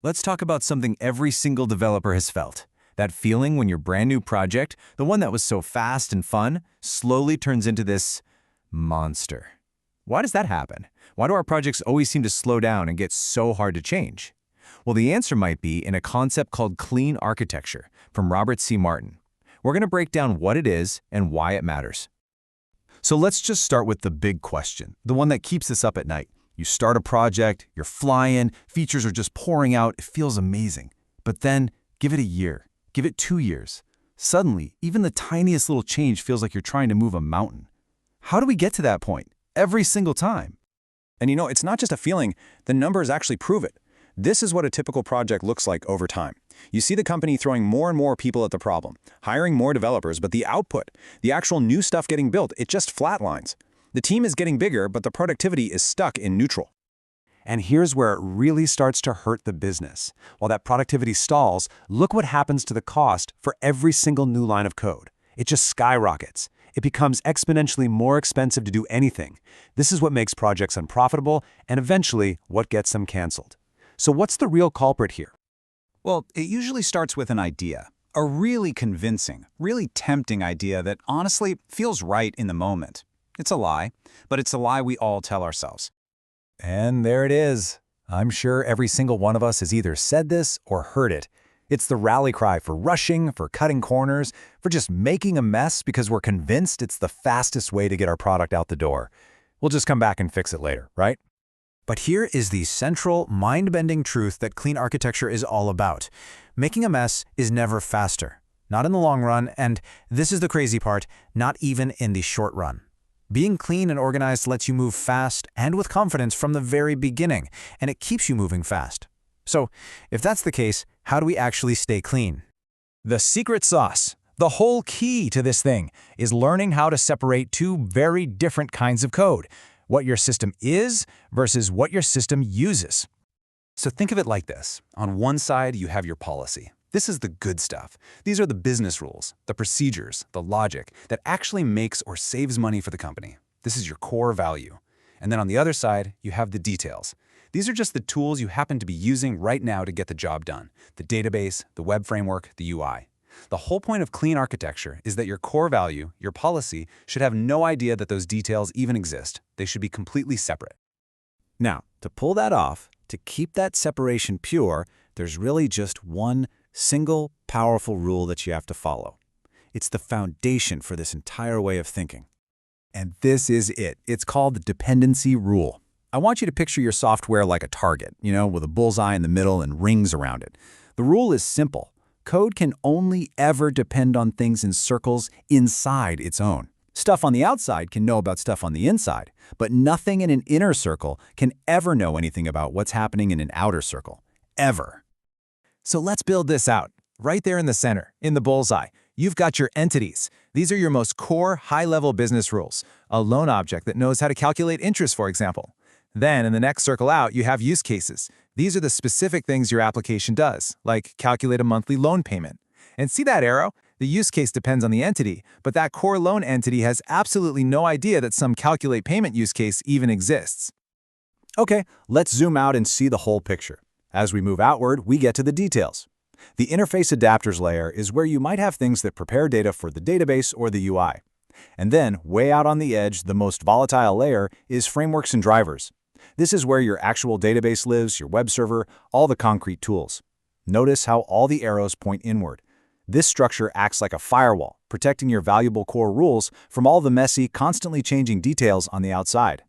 Let's talk about something every single developer has felt. That feeling when your brand new project, the one that was so fast and fun, slowly turns into this monster. Why does that happen? Why do our projects always seem to slow down and get so hard to change? Well, the answer might be in a concept called clean architecture from Robert C. Martin. We're going to break down what it is and why it matters. So let's just start with the big question, the one that keeps us up at night. You start a project, you're flying, features are just pouring out, it feels amazing. But then, give it a year, give it 2 years. Suddenly, even the tiniest little change feels like you're trying to move a mountain. How do we get to that point? Every single time. And it's not just a feeling, the numbers actually prove it. This is what a typical project looks like over time. You see the company throwing more and more people at the problem, hiring more developers, but the output, the actual new stuff getting built, it just flatlines. The team is getting bigger, but the productivity is stuck in neutral. And here's where it really starts to hurt the business. While that productivity stalls, look what happens to the cost for every single new line of code. It just skyrockets. It becomes exponentially more expensive to do anything. This is what makes projects unprofitable and eventually what gets them canceled. So what's the real culprit here? Well, it usually starts with an idea. A really convincing, really tempting idea that honestly feels right in the moment. It's a lie, but it's a lie we all tell ourselves. And there it is. I'm sure every single one of us has either said this or heard it. It's the rally cry for rushing, for cutting corners, for just making a mess because we're convinced it's the fastest way to get our product out the door. We'll just come back and fix it later, right? But here is the central, mind-bending truth that clean architecture is all about. Making a mess is never faster, not in the long run, and this is the crazy part, not even in the short run. Being clean and organized lets you move fast and with confidence from the very beginning, and it keeps you moving fast. So, if that's the case, how do we actually stay clean? The secret sauce, the whole key to this thing, is learning how to separate two very different kinds of code, what your system is versus what your system uses. So think of it like this. On one side, you have your policy. This is the good stuff. These are the business rules, the procedures, the logic that actually makes or saves money for the company. This is your core value. And then on the other side, you have the details. These are just the tools you happen to be using right now to get the job done. The database, the web framework, the UI. The whole point of clean architecture is that your core value, your policy, should have no idea that those details even exist. They should be completely separate. Now, to pull that off, to keep that separation pure, there's really just one single, powerful rule that you have to follow. It's the foundation for this entire way of thinking. And this is it. It's called the dependency rule. I want you to picture your software like a target, with a bullseye in the middle and rings around it. The rule is simple. Code can only ever depend on things in circles inside its own. Stuff on the outside can know about stuff on the inside, but nothing in an inner circle can ever know anything about what's happening in an outer circle. Ever. So let's build this out. Right there in the center, in the bullseye, you've got your entities. These are your most core, high-level business rules. A loan object that knows how to calculate interest, for example. Then, in the next circle out, you have use cases. These are the specific things your application does, like calculate a monthly loan payment. And see that arrow? The use case depends on the entity, but that core loan entity has absolutely no idea that some calculate payment use case even exists. Okay, let's zoom out and see the whole picture. As we move outward, we get to the details. The interface adapters layer is where you might have things that prepare data for the database or the UI. And then, way out on the edge, the most volatile layer is frameworks and drivers. This is where your actual database lives, your web server, all the concrete tools. Notice how all the arrows point inward. This structure acts like a firewall, protecting your valuable core rules from all the messy, constantly changing details on the outside.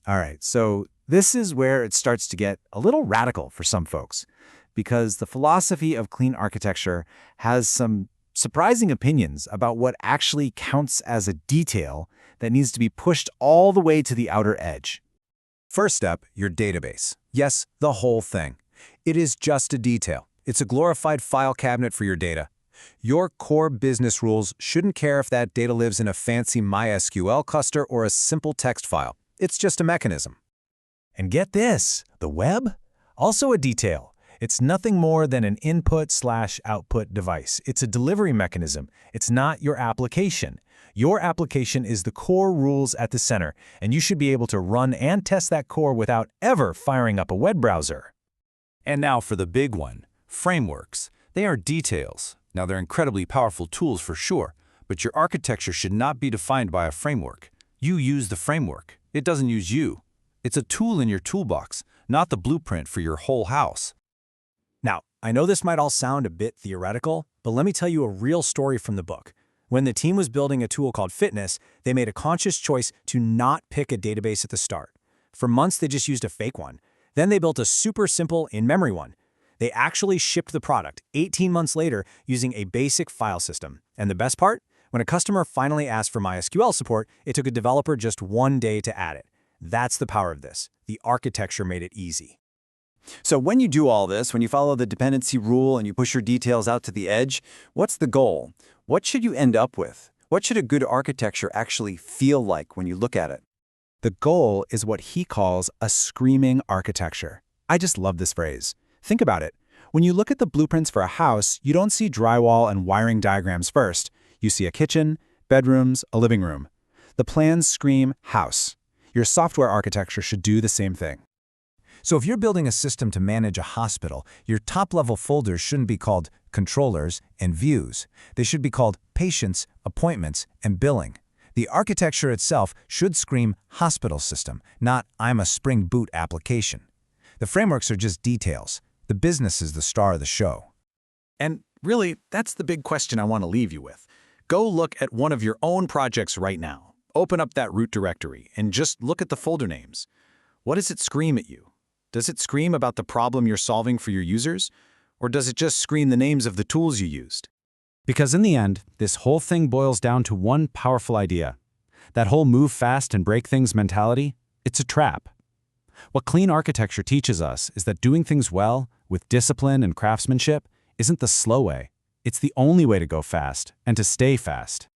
All right, so this is where it starts to get a little radical for some folks, because the philosophy of clean architecture has some surprising opinions about what actually counts as a detail that needs to be pushed all the way to the outer edge. First step, your database. Yes, the whole thing. It is just a detail. It's a glorified file cabinet for your data. Your core business rules shouldn't care if that data lives in a fancy MySQL cluster or a simple text file. It's just a mechanism. And get this, the web? Also a detail. It's nothing more than an input/output device. It's a delivery mechanism. It's not your application. Your application is the core rules at the center, and you should be able to run and test that core without ever firing up a web browser. And now for the big one, frameworks. They are details. Now they're incredibly powerful tools for sure, but your architecture should not be defined by a framework. You use the framework. It doesn't use you. It's a tool in your toolbox, not the blueprint for your whole house. Now, I know this might all sound a bit theoretical, but let me tell you a real story from the book. When the team was building a tool called Fitness, they made a conscious choice to not pick a database at the start. For months, they just used a fake one. Then they built a super simple in-memory one. They actually shipped the product 18 months later using a basic file system. And the best part? When a customer finally asked for MySQL support, it took a developer just 1 day to add it. That's the power of this. The architecture made it easy. So when you do all this, when you follow the dependency rule and you push your details out to the edge, what's the goal? What should you end up with? What should a good architecture actually feel like when you look at it? The goal is what he calls a screaming architecture. I just love this phrase. Think about it. When you look at the blueprints for a house, you don't see drywall and wiring diagrams first. You see a kitchen, bedrooms, a living room. The plans scream house. Your software architecture should do the same thing. So if you're building a system to manage a hospital, your top-level folders shouldn't be called controllers and views. They should be called patients, appointments, and billing. The architecture itself should scream hospital system, not I'm a Spring Boot application. The frameworks are just details. The business is the star of the show. And really, that's the big question I want to leave you with. Go look at one of your own projects right now. Open up that root directory and just look at the folder names. What does it scream at you? Does it scream about the problem you're solving for your users? Or does it just scream the names of the tools you used? Because in the end, this whole thing boils down to one powerful idea. That whole move fast and break things mentality, it's a trap. What clean architecture teaches us is that doing things well, with discipline and craftsmanship, isn't the slow way. It's the only way to go fast and to stay fast.